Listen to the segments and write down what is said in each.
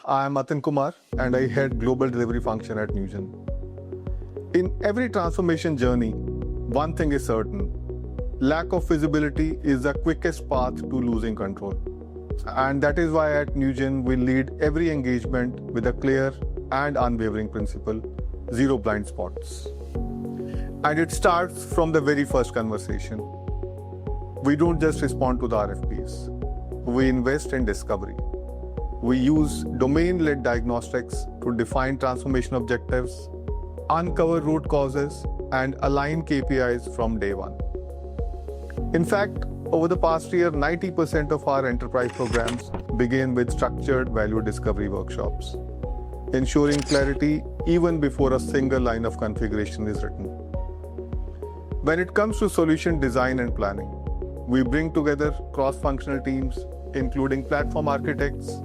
I am Atin Kumar and I head global delivery function at Newgen. In every transformation journey, one thing is certain. Lack of visibility is the quickest path to losing control. And that is why at Newgen we lead every engagement with a clear and unwavering principle, zero blind spots. And it starts from the very first conversation. We don't just respond to the RFPs. We invest in discovery. We use domain-led diagnostics to define transformation objectives, uncover root causes, and align KPIs from day one. In fact, over the past year, 90% of our enterprise programs begin with structured value discovery workshops, ensuring clarity even before a single line of configuration is written. When it comes to solution design and planning, we bring together cross-functional teams, including platform architects,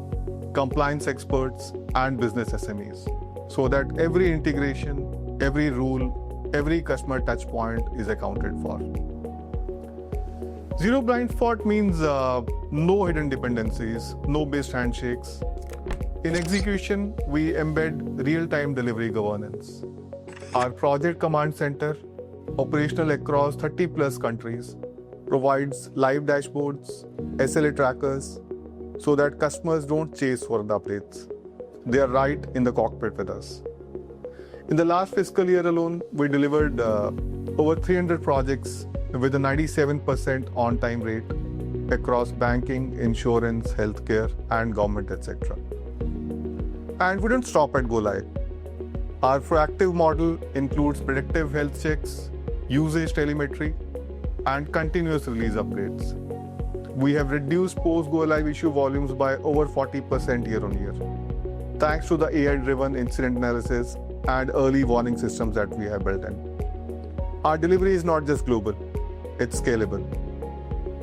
compliance experts, and business SMEs, so that every integration, every rule, every customer touchpoint is accounted for. Zero blind spot means no hidden dependencies, no based handshakes. In execution, we embed real-time delivery governance. Our project command center, operational across 30+ countries, provides live dashboards, SLA trackers, so that customers don't chase for the updates. They are right in the cockpit with us. In the last fiscal year alone, we delivered over 300 projects with a 97% on-time rate across banking, insurance, healthcare, and government, etc. And we don't stop at go live. Our proactive model includes predictive health checks, usage telemetry, and continuous release upgrades. We have reduced post-go live issue volumes by over 40% year-on-year, thanks to the AI-driven incident analysis and early warning systems that we have built in. Our delivery is not just global, it's scalable.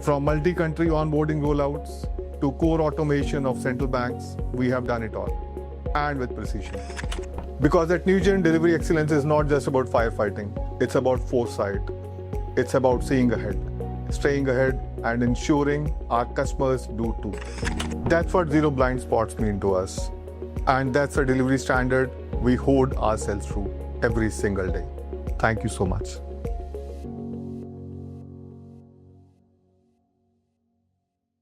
From multi-country onboarding rollouts to core automation of central banks, we have done it all, and with precision. Because at Newgen, delivery excellence is not just about firefighting, it's about foresight. It's about seeing ahead, staying ahead, and ensuring our customers do too. That's what zero blind spots mean to us. And that's a delivery standard we hold ourselves through every single day. Thank you so much.